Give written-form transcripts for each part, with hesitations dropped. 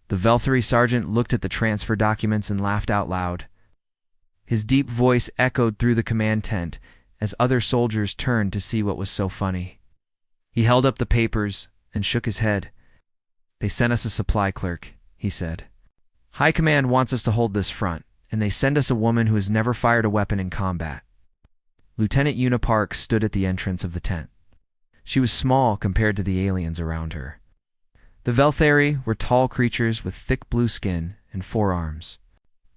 The Velthary sergeant looked at the transfer documents and laughed out loud. His deep voice echoed through the command tent as other soldiers turned to see what was so funny. He held up the papers and shook his head. "They sent us a supply clerk," he said. "High Command wants us to hold this front, and they send us a woman who has never fired a weapon in combat." Lieutenant Una Park stood at the entrance of the tent. She was small compared to the aliens around her. The Velthary were tall creatures with thick blue skin and 4 arms.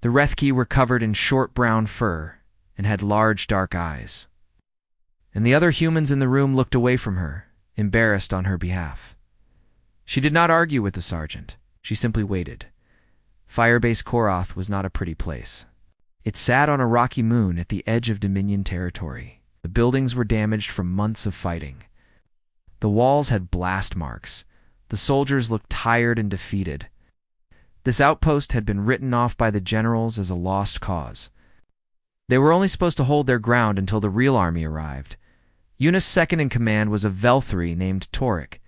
The Rethki were covered in short brown fur and had large dark eyes. And the other humans in the room looked away from her, embarrassed on her behalf. She did not argue with the sergeant. She simply waited. Firebase Koroth was not a pretty place. It sat on a rocky moon at the edge of Dominion territory. The buildings were damaged from months of fighting. The walls had blast marks. The soldiers looked tired and defeated. This outpost had been written off by the generals as a lost cause. They were only supposed to hold their ground until the real army arrived. Una's second in command was a Velthary named Torek.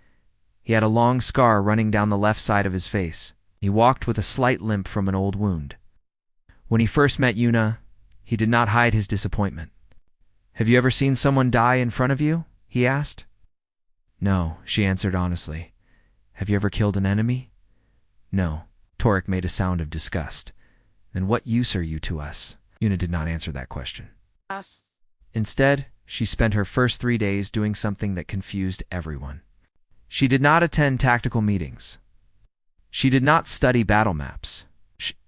He had a long scar running down the left side of his face. He walked with a slight limp from an old wound. When he first met Una, he did not hide his disappointment. "Have you ever seen someone die in front of you?" he asked. "No," she answered honestly. "Have you ever killed an enemy?" "No." Torek made a sound of disgust. "Then what use are you to us?" Una did not answer that question. Instead, she spent her first 3 days doing something that confused everyone. She did not attend tactical meetings. She did not study battle maps.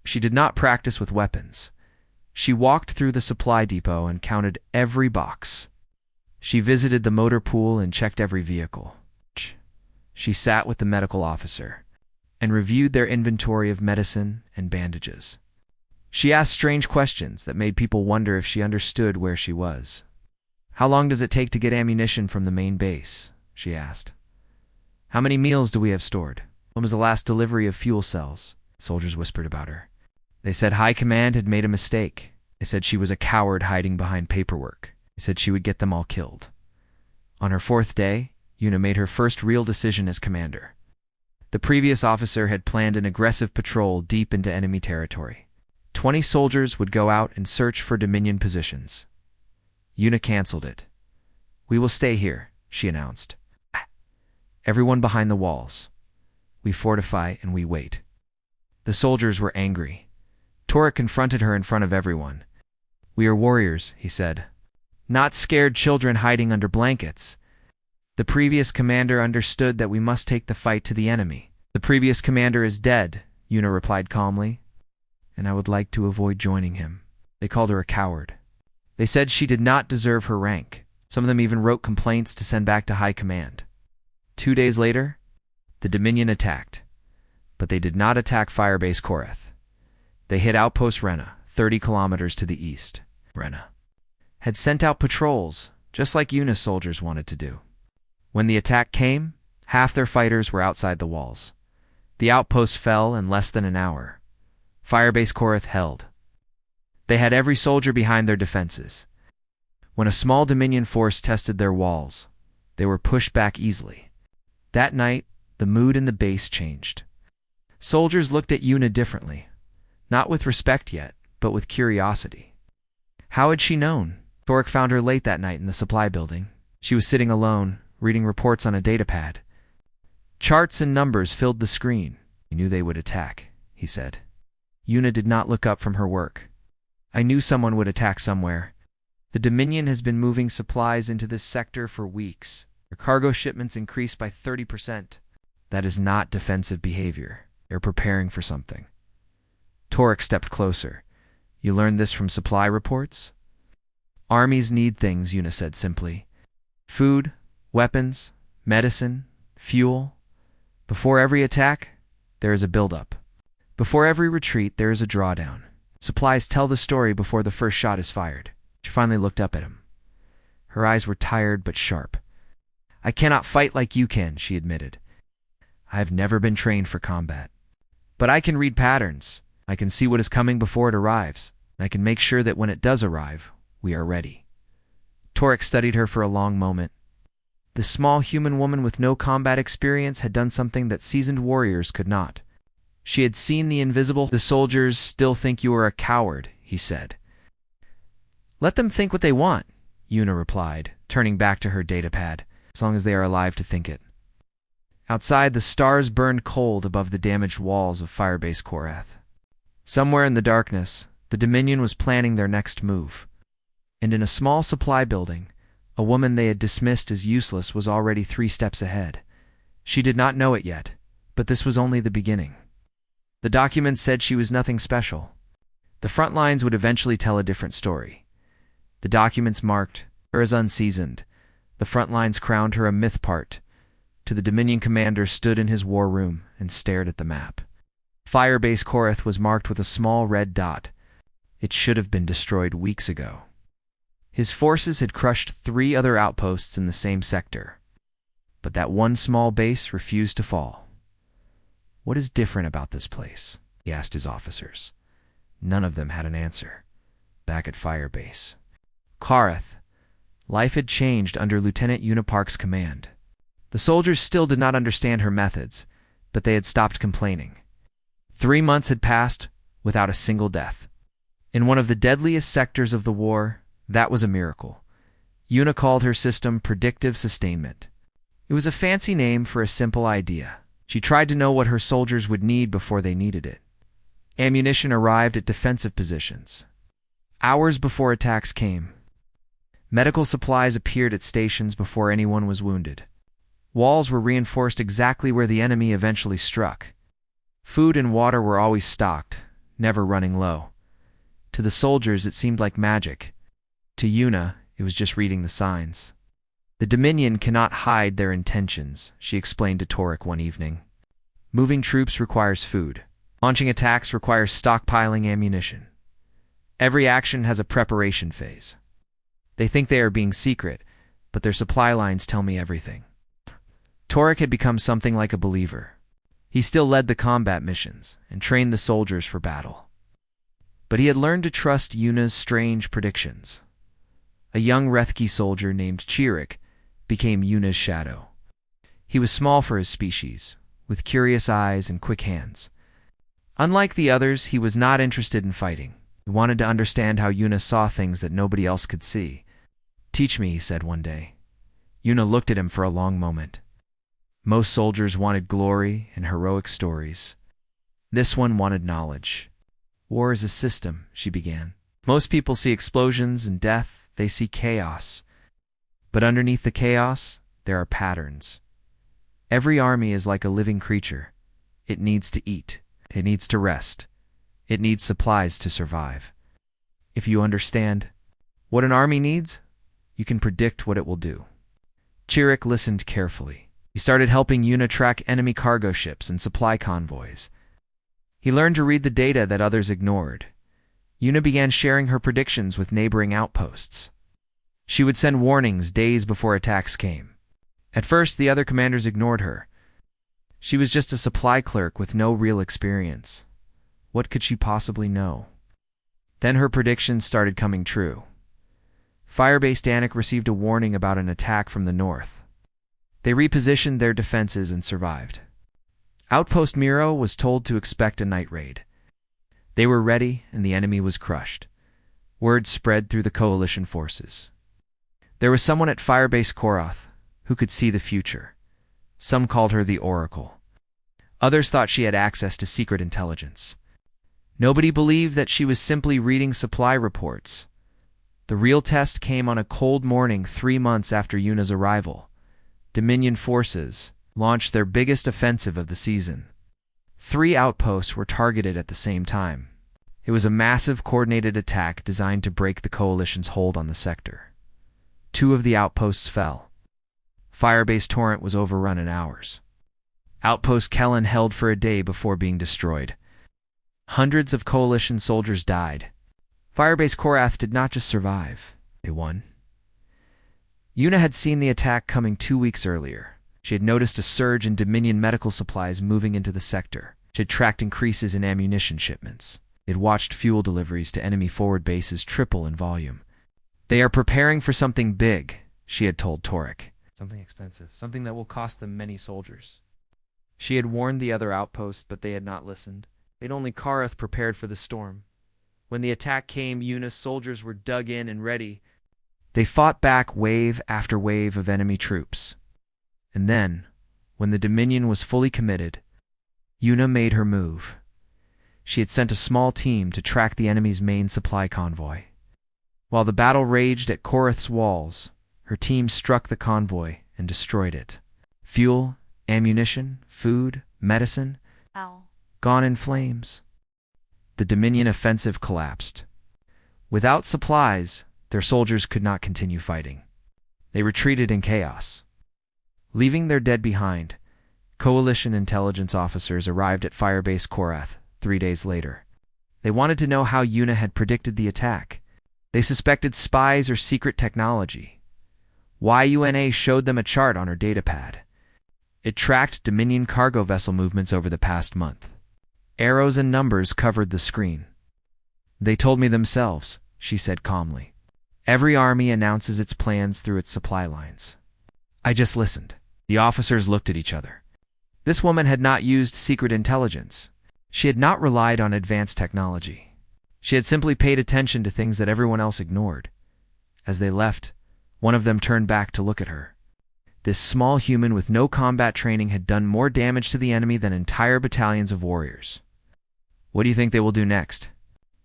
She did not practice with weapons. She walked through the supply depot and counted every box. She visited the motor pool and checked every vehicle. She sat with the medical officer and reviewed their inventory of medicine and bandages. She asked strange questions that made people wonder if she understood where she was. "How long does it take to get ammunition from the main base?" she asked. "How many meals do we have stored? When was the last delivery of fuel cells?" Soldiers whispered about her. They said High Command had made a mistake. They said she was a coward hiding behind paperwork. They said she would get them all killed. On her 4th day, Una made her first real decision as commander. The previous officer had planned an aggressive patrol deep into enemy territory. 20 soldiers would go out and search for Dominion positions. Una canceled it. "We will stay here," she announced. "Everyone behind the walls. We fortify and we wait." The soldiers were angry. Torek confronted her in front of everyone. "We are warriors," he said. "Not scared children hiding under blankets." The previous commander understood that we must take the fight to the enemy. "The previous commander is dead," Una replied calmly. "And I would like to avoid joining him." They called her a coward. They said she did not deserve her rank. Some of them even wrote complaints to send back to High Command. 2 days later, the Dominion attacked. But they did not attack Firebase Koroth. They hit Outpost Rena, 30 kilometers to the east. Rena had sent out patrols, just like Una's soldiers wanted to do. When the attack came, half their fighters were outside the walls. The outpost fell in less than an hour. Firebase Koroth held. They had every soldier behind their defenses. When a small Dominion force tested their walls, they were pushed back easily. That night, the mood in the base changed. Soldiers looked at Una differently, not with respect yet, but with curiosity. How had she known? Torek found her late that night in the supply building. She was sitting alone, reading reports on a datapad. Charts and numbers filled the screen. "He knew they would attack," he said. Una did not look up from her work. "I knew someone would attack somewhere. The Dominion has been moving supplies into this sector for weeks. Their cargo shipments increased by 30%. That is not defensive behavior. They're preparing for something." Torek stepped closer. "You learned this from supply reports?" "Armies need things," Una said simply. "Food, weapons, medicine, fuel. Before every attack, there is a buildup. Before every retreat, there is a drawdown. Supplies tell the story before the first shot is fired." She finally looked up at him. Her eyes were tired but sharp. "I cannot fight like you can," she admitted. "I have never been trained for combat. But I can read patterns. I can see what is coming before it arrives, and I can make sure that when it does arrive, we are ready." Torek studied her for a long moment. This small human woman with no combat experience had done something that seasoned warriors could not. She had seen the invisible. The soldiers still think you are a coward, he said. Let them think what they want, Una replied, turning back to her datapad, as long as they are alive to think it. Outside, the stars burned cold above the damaged walls of Firebase Korath. Somewhere in the darkness, the Dominion was planning their next move. And in a small supply building, a woman they had dismissed as useless was already 3 steps ahead. She did not know it yet, but this was only the beginning. The documents said she was nothing special. The front lines would eventually tell a different story. The documents marked her as unseasoned. The front lines crowned her a myth part. To the Dominion commander stood in his war room and stared at the map. Firebase Korath was marked with a small red dot. It should have been destroyed weeks ago. His forces had crushed 3 other outposts in the same sector. But that one small base refused to fall. What is different about this place? He asked his officers. None of them had an answer. Back at Firebase Korath, life had changed under Lieutenant Una Park's command. The soldiers still did not understand her methods, but they had stopped complaining. 3 months had passed without a single death. In one of the deadliest sectors of the war, that was a miracle. Una called her system predictive sustainment. It was a fancy name for a simple idea. She tried to know what her soldiers would need before they needed it. Ammunition arrived at defensive positions. Hours before attacks came. Medical supplies appeared at stations before anyone was wounded. Walls were reinforced exactly where the enemy eventually struck. Food and water were always stocked, never running low. To the soldiers, it seemed like magic. To Una, it was just reading the signs. The Dominion cannot hide their intentions, she explained to Torek one evening. Moving troops requires food. Launching attacks requires stockpiling ammunition. Every action has a preparation phase. They think they are being secret, but their supply lines tell me everything. Torek had become something like a believer. He still led the combat missions and trained the soldiers for battle. But he had learned to trust Una's strange predictions. A young Rethki soldier named Chirik became Una's shadow. He was small for his species, with curious eyes and quick hands. Unlike the others, he was not interested in fighting. He wanted to understand how Una saw things that nobody else could see. Teach me, he said one day. Una looked at him for a long moment. Most soldiers wanted glory and heroic stories. This one wanted knowledge. War is a system, she began. Most people see explosions and death, they see chaos. But underneath the chaos, there are patterns. Every army is like a living creature. It needs to eat. It needs to rest. It needs supplies to survive. If you understand what an army needs, you can predict what it will do. Chirik listened carefully. He started helping Una track enemy cargo ships and supply convoys. He learned to read the data that others ignored. Una began sharing her predictions with neighboring outposts. She would send warnings days before attacks came. At first, the other commanders ignored her. She was just a supply clerk with no real experience. What could she possibly know? Then her predictions started coming true. Firebase Danik received a warning about an attack from the north. They repositioned their defenses and survived. Outpost Miro was told to expect a night raid. They were ready, and the enemy was crushed. Word spread through the coalition forces. There was someone at Firebase Korath who could see the future. Some called her the Oracle. Others thought she had access to secret intelligence. Nobody believed that she was simply reading supply reports. The real test came on a cold morning 3 months after Una's arrival. Dominion forces launched their biggest offensive of the season. 3 outposts were targeted at the same time. It was a massive coordinated attack designed to break the coalition's hold on the sector. 2 of the outposts fell. Firebase Torrent was overrun in hours. Outpost Kellen held for a day before being destroyed. Hundreds of coalition soldiers died. Firebase Korath did not just survive, they won. Una had seen the attack coming 2 weeks earlier. She had noticed a surge in Dominion medical supplies moving into the sector. She had tracked increases in ammunition shipments. They had watched fuel deliveries to enemy forward bases triple in volume. They are preparing for something big, she had told Torek. Something expensive, something that will cost them many soldiers. She had warned the other outposts, but they had not listened. They'd only Kareth prepared for the storm. When the attack came, Yuna's soldiers were dug in and ready. They fought back wave after wave of enemy troops. And then, when the Dominion was fully committed, Yuna made her move. She had sent a small team to track the enemy's main supply convoy. While the battle raged at Koreth's walls, her team struck the convoy and destroyed it. Fuel, ammunition, food, medicine, gone in flames. The Dominion offensive collapsed. Without supplies, their soldiers could not continue fighting. They retreated in chaos. Leaving their dead behind, Coalition intelligence officers arrived at Firebase Korath 3 days later. They wanted to know how Yuna had predicted the attack. They suspected spies or secret technology. YUNA showed them a chart on her datapad. It tracked Dominion cargo vessel movements over the past month. Arrows and numbers covered the screen. They told me themselves, she said calmly. Every army announces its plans through its supply lines. I just listened. The officers looked at each other. This woman had not used secret intelligence. She had not relied on advanced technology. She had simply paid attention to things that everyone else ignored. As they left, one of them turned back to look at her. This small human with no combat training had done more damage to the enemy than entire battalions of warriors. What do you think they will do next?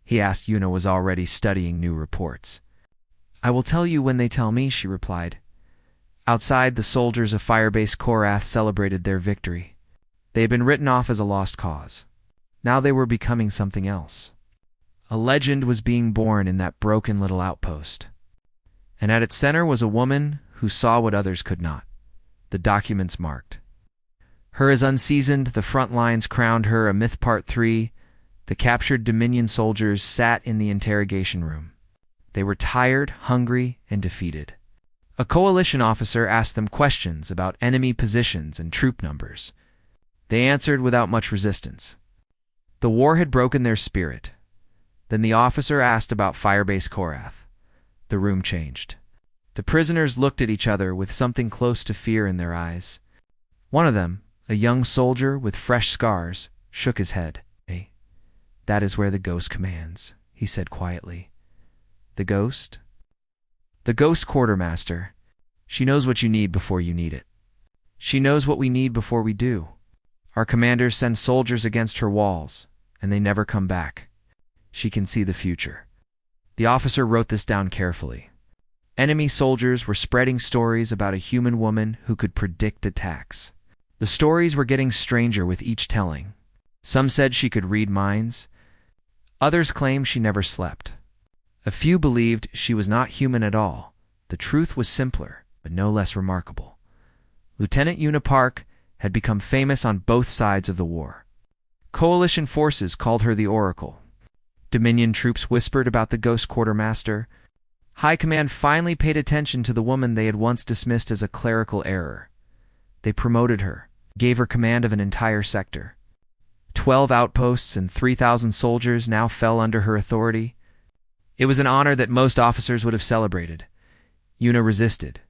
He asked. Yuna was already studying new reports. I will tell you when they tell me, she replied. Outside, the soldiers of Firebase Korath celebrated their victory. They had been written off as a lost cause. Now they were becoming something else. A legend was being born in that broken little outpost. And at its center was a woman who saw what others could not. The documents marked. Her as Unseasoned, the front lines crowned her a myth. Part 3. The captured Dominion soldiers sat in the interrogation room. They were tired, hungry, and defeated. A coalition officer asked them questions about enemy positions and troop numbers. They answered without much resistance. The war had broken their spirit. Then the officer asked about Firebase Korath. The room changed. The prisoners looked at each other with something close to fear in their eyes. One of them, a young soldier with fresh scars, shook his head. Hey, that is where the ghost commands, he said quietly. The ghost? The ghost quartermaster. She knows what you need before you need it. She knows what we need before we do. Our commanders send soldiers against her walls, and they never come back. She can see the future. The officer wrote this down carefully. Enemy soldiers were spreading stories about a human woman who could predict attacks. The stories were getting stranger with each telling. Some said she could read minds. Others claimed she never slept. A few believed she was not human at all. The truth was simpler, but no less remarkable. Lieutenant Yuna Park had become famous on both sides of the war. Coalition forces called her the Oracle. Dominion troops whispered about the ghost quartermaster. High Command finally paid attention to the woman they had once dismissed as a clerical error. They promoted her, gave her command of an entire sector. 12 outposts and 3,000 soldiers now fell under her authority. It was an honor that most officers would have celebrated. Yuna resisted.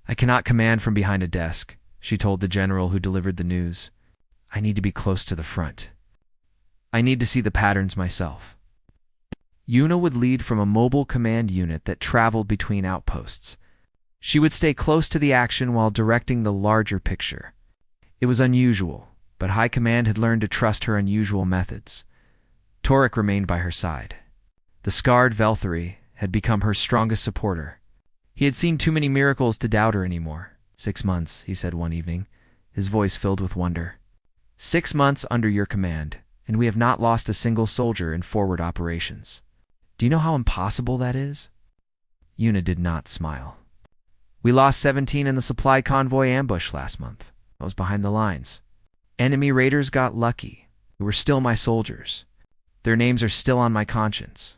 I cannot command from behind a desk, she told the general who delivered the news. I need to be close to the front. I need to see the patterns myself. Yuna would lead from a mobile command unit that traveled between outposts. She would stay close to the action while directing the larger picture. It was unusual, but High Command had learned to trust her unusual methods. Torek remained by her side. The scarred Velthari had become her strongest supporter. He had seen too many miracles to doubt her anymore. 6 months, he said one evening, his voice filled with wonder. 6 months under your command, and we have not lost a single soldier in forward operations. Do you know how impossible that is? Yuna did not smile. We lost 17 in the supply convoy ambush last month. I was behind the lines. Enemy raiders got lucky. They were still my soldiers. Their names are still on my conscience.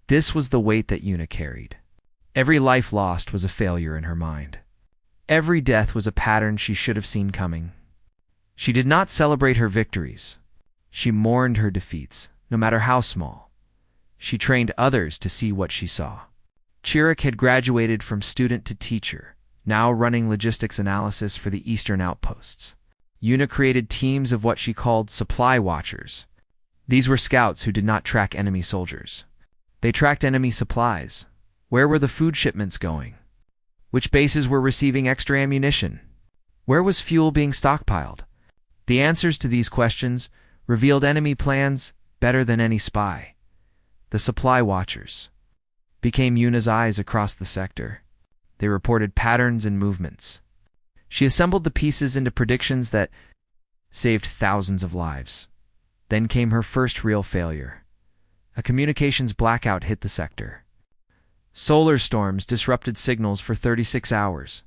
This was the weight that Yuna carried. Every life lost was a failure in her mind. Every death was a pattern she should have seen coming. She did not celebrate her victories. She mourned her defeats, no matter how small. She trained others to see what she saw. Chirrut had graduated from student to teacher, now running logistics analysis for the eastern outposts. Yuna created teams of what she called supply watchers. These were scouts who did not track enemy soldiers. They tracked enemy supplies. Where were the food shipments going? Which bases were receiving extra ammunition? Where was fuel being stockpiled? The answers to these questions revealed enemy plans better than any spy. The supply watchers became Yuna's eyes across the sector. They reported patterns and movements. She assembled the pieces into predictions that saved thousands of lives. Then came her first real failure. A communications blackout hit the sector. Solar storms disrupted signals for 36 hours.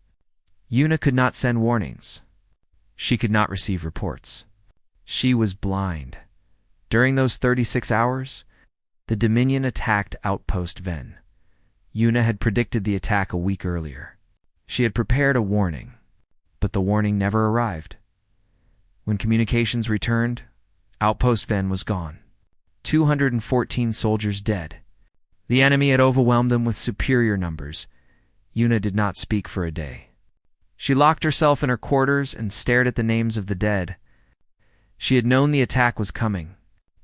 Yuna could not send warnings. She could not receive reports. She was blind. During those 36 hours, the Dominion attacked Outpost Ven. Yuna had predicted the attack a week earlier. She had prepared a warning, but the warning never arrived. When communications returned, Outpost Ven was gone. 214 soldiers dead. The enemy had overwhelmed them with superior numbers. Yuna did not speak for a day. She locked herself in her quarters and stared at the names of the dead. She had known the attack was coming.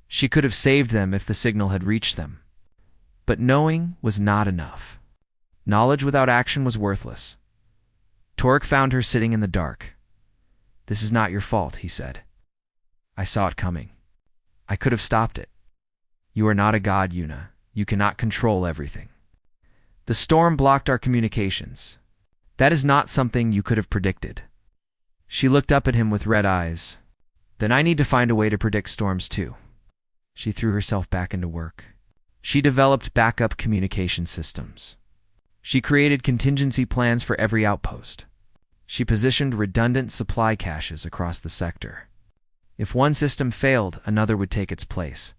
She could have saved them if the signal had reached them. But knowing was not enough. Knowledge without action was worthless. Torek found her sitting in the dark. "This is not your fault," he said. "I saw it coming. I could have stopped it. You are not a god, Yuna. You cannot control everything. The storm blocked our communications. That is not something you could have predicted." She looked up at him with red eyes. "Then I need to find a way to predict storms too." She threw herself back into work. She developed backup communication systems. She created contingency plans for every outpost. She positioned redundant supply caches across the sector. If one system failed, another would take its place.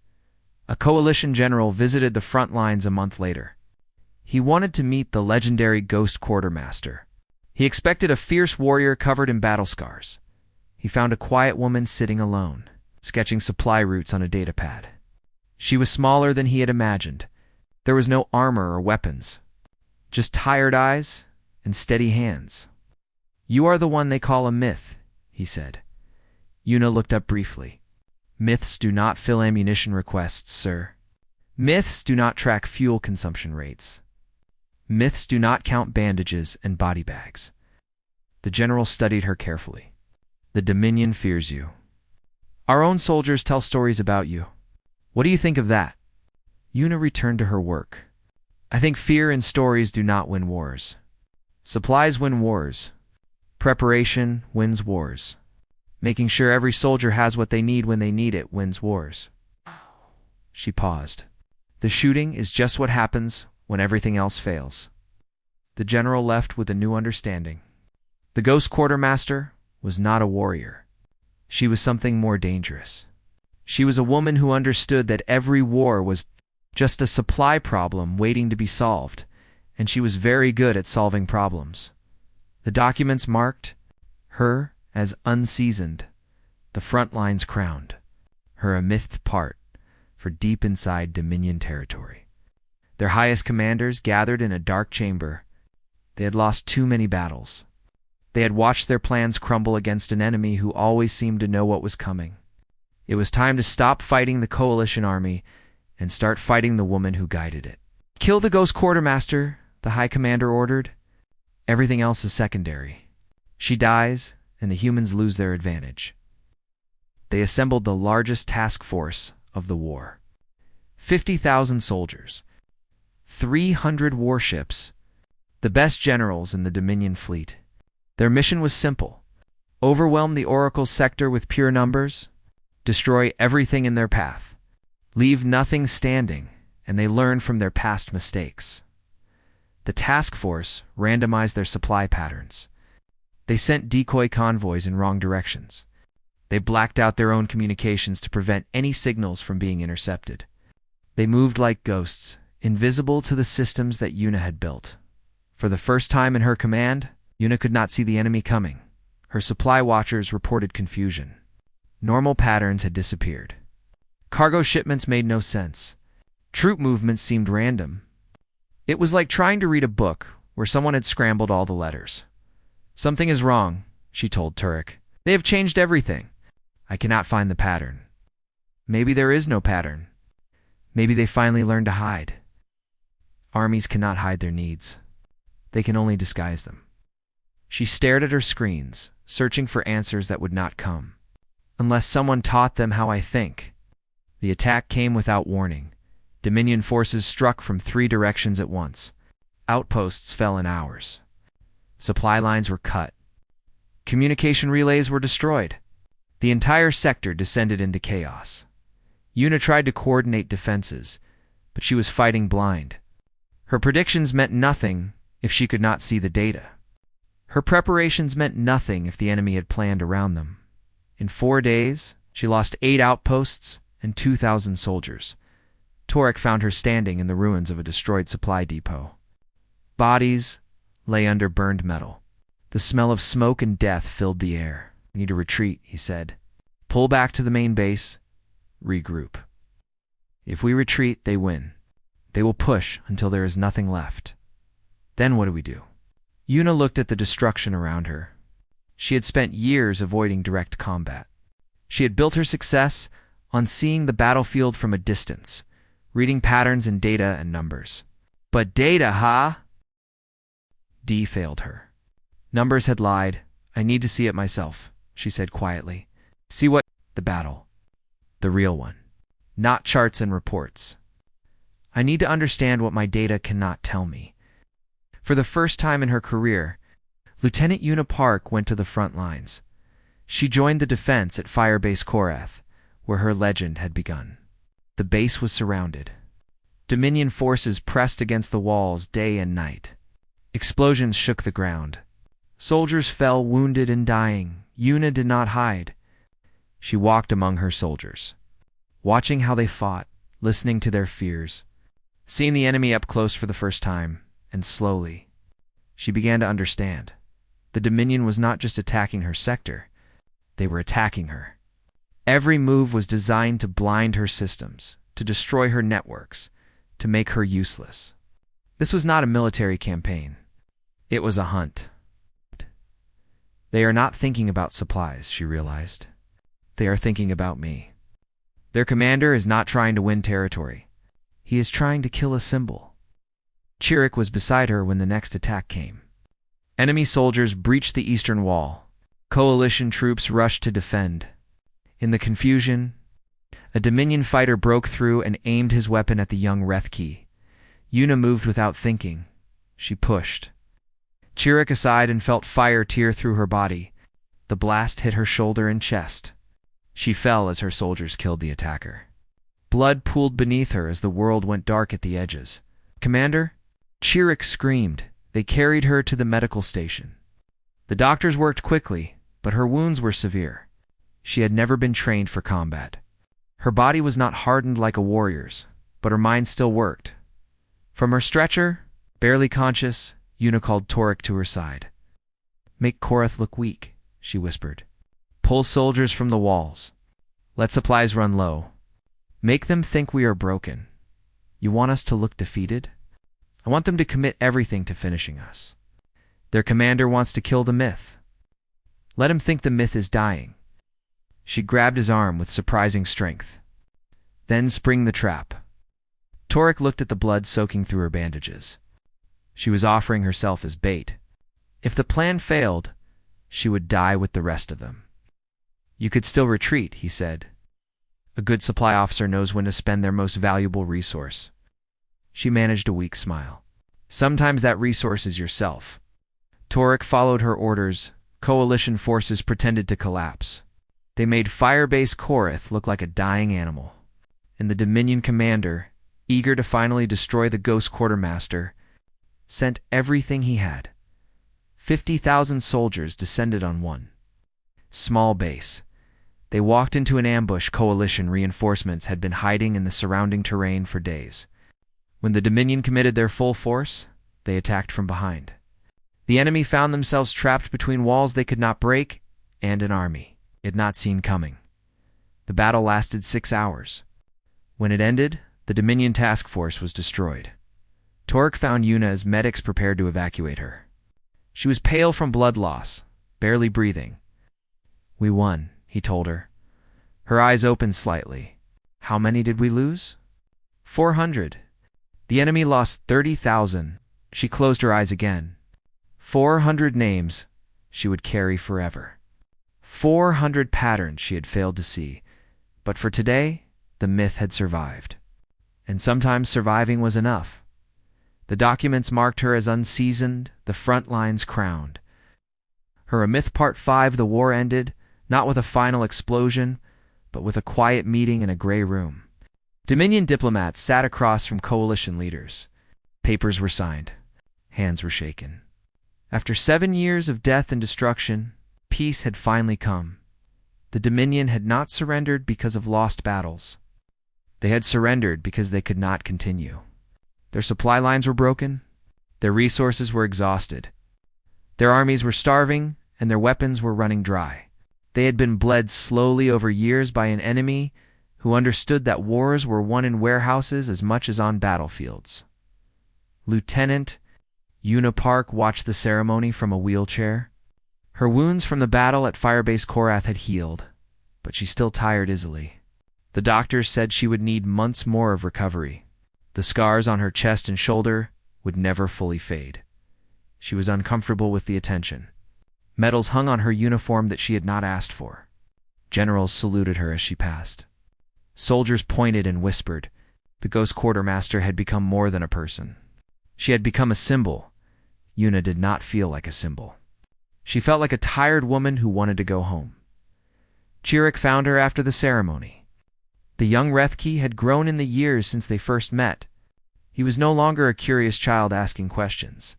A coalition general visited the front lines a month later. He wanted to meet the legendary Ghost Quartermaster. He expected a fierce warrior covered in battle scars. He found a quiet woman sitting alone, sketching supply routes on a datapad. She was smaller than he had imagined. There was no armor or weapons, just tired eyes and steady hands. "You are the one they call a myth," he said. Yuna looked up briefly. "Myths do not fill ammunition requests, sir. Myths do not track fuel consumption rates. Myths do not count bandages and body bags." The general studied her carefully. "The Dominion fears you. Our own soldiers tell stories about you. What do you think of that?" Yuna returned to her work. "I think fear and stories do not win wars. Supplies win wars. Preparation wins wars. Making sure every soldier has what they need when they need it wins wars." She paused. "The shooting is just what happens when everything else fails." The general left with a new understanding. The Ghost Quartermaster was not a warrior. She was something more dangerous. She was a woman who understood that every war was just a supply problem waiting to be solved, and she was very good at solving problems. The documents marked her as Unseasoned, the front lines crowned, her a mythed part for deep inside Dominion territory. Their highest commanders gathered in a dark chamber. They had lost too many battles. They had watched their plans crumble against an enemy who always seemed to know what was coming. It was time to stop fighting the coalition army and start fighting the woman who guided it. "Kill the Ghost Quartermaster," the High Commander ordered. "Everything else is secondary. She dies, and the humans lose their advantage." They assembled the largest task force of the war. 50,000 soldiers, 300 warships, the best generals in the Dominion fleet. Their mission was simple: overwhelm the Oracle sector with pure numbers, destroy everything in their path, leave nothing standing, and they learned from their past mistakes. The task force randomized their supply patterns. They sent decoy convoys in wrong directions. They blacked out their own communications to prevent any signals from being intercepted. They moved like ghosts, invisible to the systems that Yuna had built. For the first time in her command, Yuna could not see the enemy coming. Her supply watchers reported confusion. Normal patterns had disappeared. Cargo shipments made no sense. Troop movements seemed random. It was like trying to read a book where someone had scrambled all the letters. "Something is wrong," she told Turek. They have changed everything. I cannot find the pattern. Maybe there is no pattern. Maybe they finally learned to hide. Armies cannot hide their needs. They can only disguise them. She stared at her screens, searching for answers that would not come. Unless someone taught them how I think. The attack came without warning. Dominion forces struck from 3 directions at once. Outposts fell in hours. Supply lines were cut. Communication relays were destroyed. The entire sector descended into chaos. Una tried to coordinate defenses, but she was fighting blind. Her predictions meant nothing if she could not see the data. Her preparations meant nothing if the enemy had planned around them. In 4 days, she lost 8 outposts and 2,000 soldiers. Torek found her standing in the ruins of a destroyed supply depot. Bodies lay under burned metal. The smell of smoke and death filled the air. "We need to retreat," he said. "Pull back to the main base. Regroup. If we retreat, they win. They will push until there is nothing left. Then what do we do?" Una looked at the destruction around her. She had spent years avoiding direct combat. She had built her success on seeing the battlefield from a distance, reading patterns in data and numbers. But data, huh? D failed her. Numbers had lied. "I need to see it myself," she said quietly. "See what?" "The battle. The real one. Not charts and reports. I need to understand what my data cannot tell me." For the first time in her career, Lieutenant Una Park went to the front lines. She joined the defense at Firebase Korath, where her legend had begun. The base was surrounded. Dominion forces pressed against the walls day and night. Explosions shook the ground. Soldiers fell wounded and dying. Una did not hide. She walked among her soldiers, watching how they fought, listening to their fears, seeing the enemy up close for the first time, and slowly, she began to understand. The Dominion was not just attacking her sector, they were attacking her. Every move was designed to blind her systems, to destroy her networks, to make her useless. This was not a military campaign. It was a hunt. They are not thinking about supplies, she realized. They are thinking about me. Their commander is not trying to win territory. He is trying to kill a symbol. Chirik was beside her when the next attack came. Enemy soldiers breached the eastern wall. Coalition troops rushed to defend. In the confusion, a Dominion fighter broke through and aimed his weapon at the young Rethki. Una moved without thinking. She pushed. Chirik aside and felt fire tear through her body. The blast hit her shoulder and chest. She fell as her soldiers killed the attacker. Blood pooled beneath her as the world went dark at the edges. "Commander?" Chirik screamed. They carried her to the medical station. The doctors worked quickly, but her wounds were severe. She had never been trained for combat. Her body was not hardened like a warrior's, but her mind still worked. From her stretcher, barely conscious, Una called Torek to her side. "Make Korath look weak," she whispered. "Pull soldiers from the walls. Let supplies run low. Make them think we are broken. You want us to look defeated? I want them to commit everything to finishing us. Their commander wants to kill the myth. Let him think the myth is dying." She grabbed his arm with surprising strength. "Then spring the trap." Torek looked at the blood soaking through her bandages. She was offering herself as bait. If the plan failed, she would die with the rest of them. "You could still retreat," he said. "A good supply officer knows when to spend their most valuable resource." She managed a weak smile. "Sometimes that resource is yourself." Torek followed her orders. Coalition forces pretended to collapse. They made Firebase Korath look like a dying animal. And the Dominion commander, eager to finally destroy the Ghost Quartermaster, sent everything he had. 50,000 soldiers descended on one small base. They walked into an ambush Coalition reinforcements had been hiding in the surrounding terrain for days. When the Dominion committed their full force, they attacked from behind. The enemy found themselves trapped between walls they could not break and an army it had not seen coming. The battle lasted 6 hours. When it ended, the Dominion task force was destroyed. Torek found Una as medics prepared to evacuate her. She was pale from blood loss, barely breathing. We won, he told her. Her eyes opened slightly. How many did we lose? 400. The enemy lost 30,000. She closed her eyes again. 400 names she would carry forever. 400 patterns she had failed to see. But for today, the myth had survived. And sometimes surviving was enough. The documents marked her as unseasoned, the front lines crowned. Her A Myth Part 5, the war ended, not with a final explosion, but with a quiet meeting in a gray room. Dominion diplomats sat across from coalition leaders. Papers were signed. Hands were shaken. After 7 years of death and destruction, peace had finally come. The Dominion had not surrendered because of lost battles. They had surrendered because they could not continue. Their supply lines were broken. Their resources were exhausted. Their armies were starving, and their weapons were running dry. They had been bled slowly over years by an enemy who understood that wars were won in warehouses as much as on battlefields. Lieutenant Una Park watched the ceremony from a wheelchair. Her wounds from the battle at Firebase Korath had healed, but she still tired easily. The doctors said she would need months more of recovery. The scars on her chest and shoulder would never fully fade. She was uncomfortable with the attention. Medals hung on her uniform that she had not asked for. Generals saluted her as she passed. Soldiers pointed and whispered. The ghost quartermaster had become more than a person. She had become a symbol. Una did not feel like a symbol. She felt like a tired woman who wanted to go home. Chirrut found her after the ceremony. The young Rethke had grown in the years since they first met. He was no longer a curious child asking questions.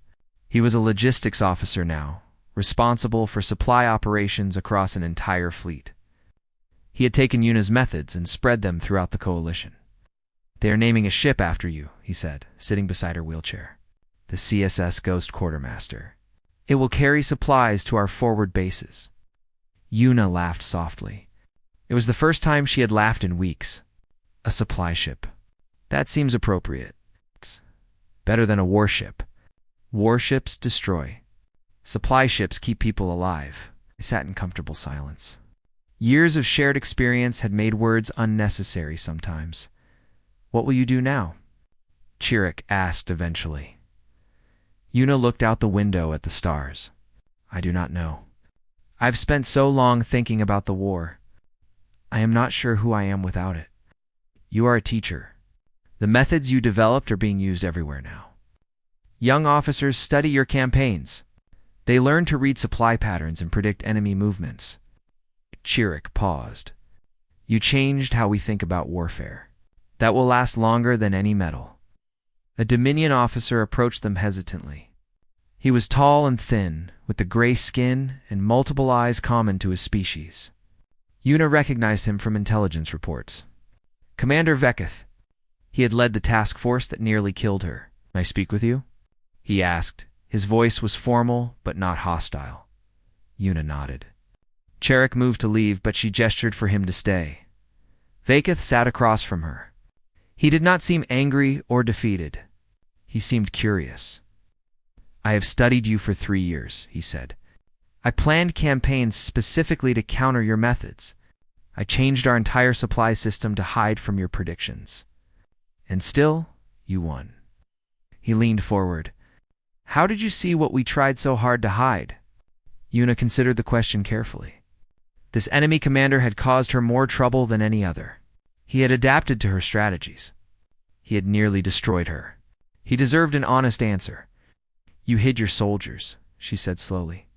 He was a logistics officer now, responsible for supply operations across an entire fleet. He had taken Una's methods and spread them throughout the coalition. They are naming a ship after you, he said, sitting beside her wheelchair. The CSS Ghost Quartermaster. It will carry supplies to our forward bases. Una laughed softly. It was the first time she had laughed in weeks. A supply ship. That seems appropriate. It's better than a warship. Warships destroy. Supply ships keep people alive. They sat in comfortable silence. Years of shared experience had made words unnecessary sometimes. What will you do now? Chirrut asked eventually. Una looked out the window at the stars. I do not know. I've spent so long thinking about the war. I am not sure who I am without it. You are a teacher. The methods you developed are being used everywhere now. Young officers study your campaigns. They learn to read supply patterns and predict enemy movements. Chirrut paused. You changed how we think about warfare. That will last longer than any medal. A Dominion officer approached them hesitantly. He was tall and thin, with the gray skin and multiple eyes common to his species. Una recognized him from intelligence reports. Commander Veketh. He had led the task force that nearly killed her. May I speak with you? He asked. His voice was formal, but not hostile. Una nodded. Chirrut moved to leave, but she gestured for him to stay. Veketh sat across from her. He did not seem angry or defeated. He seemed curious. I have studied you for 3 years, he said. I planned campaigns specifically to counter your methods. I changed our entire supply system to hide from your predictions. And still, you won. He leaned forward. How did you see what we tried so hard to hide? Una considered the question carefully. This enemy commander had caused her more trouble than any other. He had adapted to her strategies. He had nearly destroyed her. He deserved an honest answer. You hid your soldiers, she said slowly.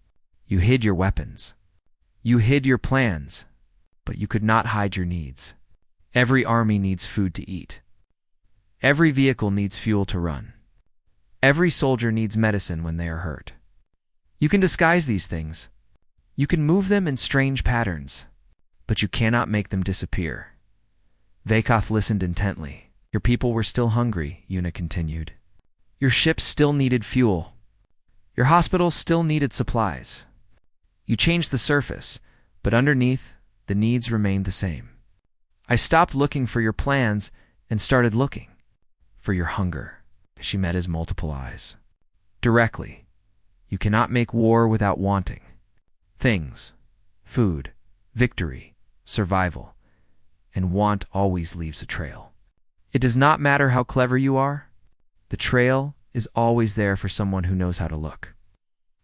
You hid your weapons. You hid your plans, but you could not hide your needs. Every army needs food to eat. Every vehicle needs fuel to run. Every soldier needs medicine when they are hurt. You can disguise these things. You can move them in strange patterns, but you cannot make them disappear. Veketh listened intently. Your people were still hungry, Una continued. Your ships still needed fuel. Your hospitals still needed supplies. You changed the surface, but underneath, the needs remained the same. I stopped looking for your plans and started looking for your hunger. She met his multiple eyes. Directly, you cannot make war without wanting. Things, food, victory, survival, and want always leaves a trail. It does not matter how clever you are, the trail is always there for someone who knows how to look.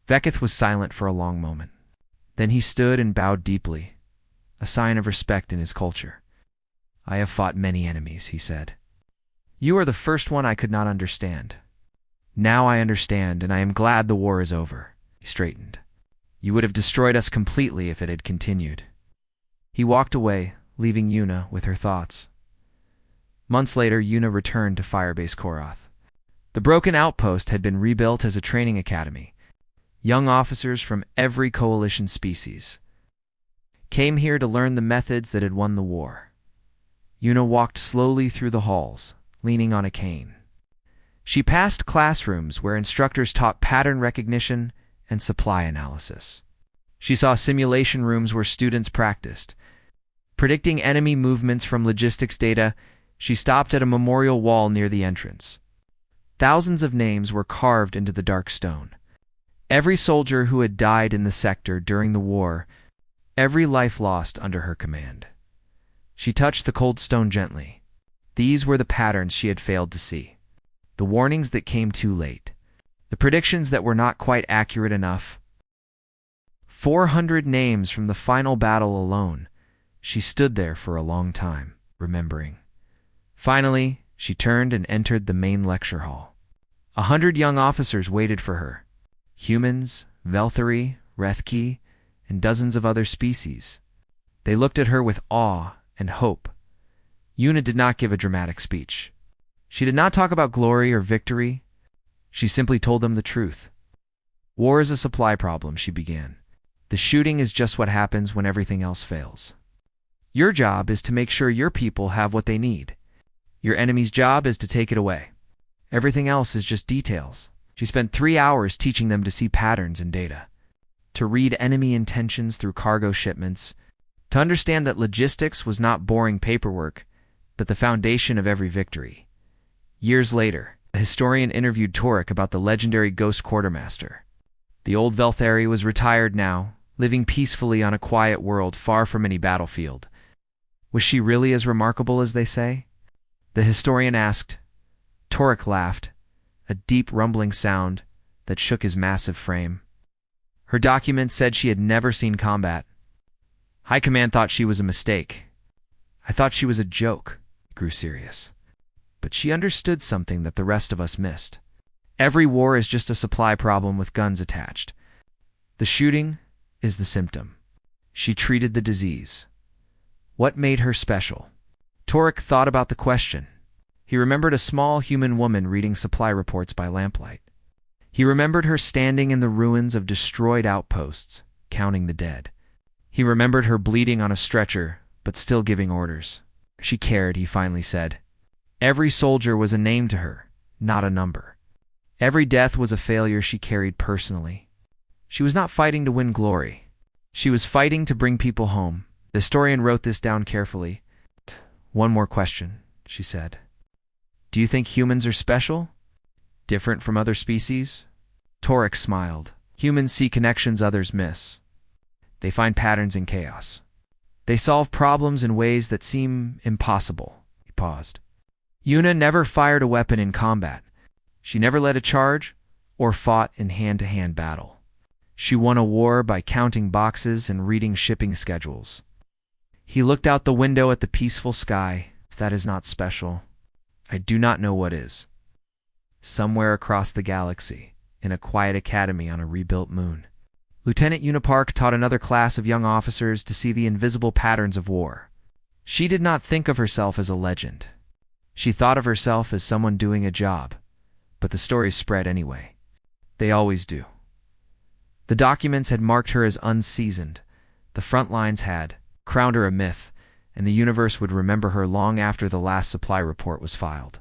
Vekith was silent for a long moment. Then he stood and bowed deeply, a sign of respect in his culture. "I have fought many enemies," he said. "You are the first one I could not understand. Now I understand, and I am glad the war is over." He straightened. "You would have destroyed us completely if it had continued." He walked away, leaving Yuna with her thoughts. Months later, Yuna returned to Firebase Korath. The broken outpost had been rebuilt as a training academy. Young officers from every coalition species came here to learn the methods that had won the war. Yuna walked slowly through the halls, leaning on a cane. She passed classrooms where instructors taught pattern recognition and supply analysis. She saw simulation rooms where students practiced predicting enemy movements from logistics data. She stopped at a memorial wall near the entrance. Thousands of names were carved into the dark stone. Every soldier who had died in the sector during the war, every life lost under her command. She touched the cold stone gently. These were the patterns she had failed to see. The warnings that came too late. The predictions that were not quite accurate enough. 400 names from the final battle alone. She stood there for a long time, remembering. Finally, she turned and entered the main lecture hall. 100 young officers waited for her. Humans, Velthari, Rethki, and dozens of other species. They looked at her with awe and hope. Yuna did not give a dramatic speech. She did not talk about glory or victory. She simply told them the truth. "War is a supply problem," she began. "The shooting is just what happens when everything else fails. Your job is to make sure your people have what they need. Your enemy's job is to take it away. Everything else is just details." She spent 3 hours teaching them to see patterns in data, to read enemy intentions through cargo shipments, to understand that logistics was not boring paperwork, but the foundation of every victory. Years later, a historian interviewed Torek about the legendary Ghost Quartermaster. The old Velthari was retired now, living peacefully on a quiet world far from any battlefield. Was she really as remarkable as they say? The historian asked. Torek laughed, a deep rumbling sound that shook his massive frame. Her documents said she had never seen combat. High Command thought she was a mistake. I thought she was a joke. He grew serious. But she understood something that the rest of us missed. Every war is just a supply problem with guns attached. The shooting is the symptom. She treated the disease. What made her special? Torek thought about the question. He remembered a small human woman reading supply reports by lamplight. He remembered her standing in the ruins of destroyed outposts, counting the dead. He remembered her bleeding on a stretcher, but still giving orders. She cared, he finally said. Every soldier was a name to her, not a number. Every death was a failure she carried personally. She was not fighting to win glory. She was fighting to bring people home. The historian wrote this down carefully. "One more question," she said. "Do you think humans are special? Different from other species?" Torek smiled. Humans see connections others miss. They find patterns in chaos. They solve problems in ways that seem impossible. He paused. Yuna never fired a weapon in combat. She never led a charge or fought in hand-to-hand battle. She won a war by counting boxes and reading shipping schedules. He looked out the window at the peaceful sky. If that is not special, I do not know what is. Somewhere across the galaxy, in a quiet academy on a rebuilt moon, Lieutenant Unipark taught another class of young officers to see the invisible patterns of war. She did not think of herself as a legend. She thought of herself as someone doing a job, but the stories spread anyway. They always do. The documents had marked her as unseasoned. The front lines had crowned her a myth, and the universe would remember her long after the last supply report was filed.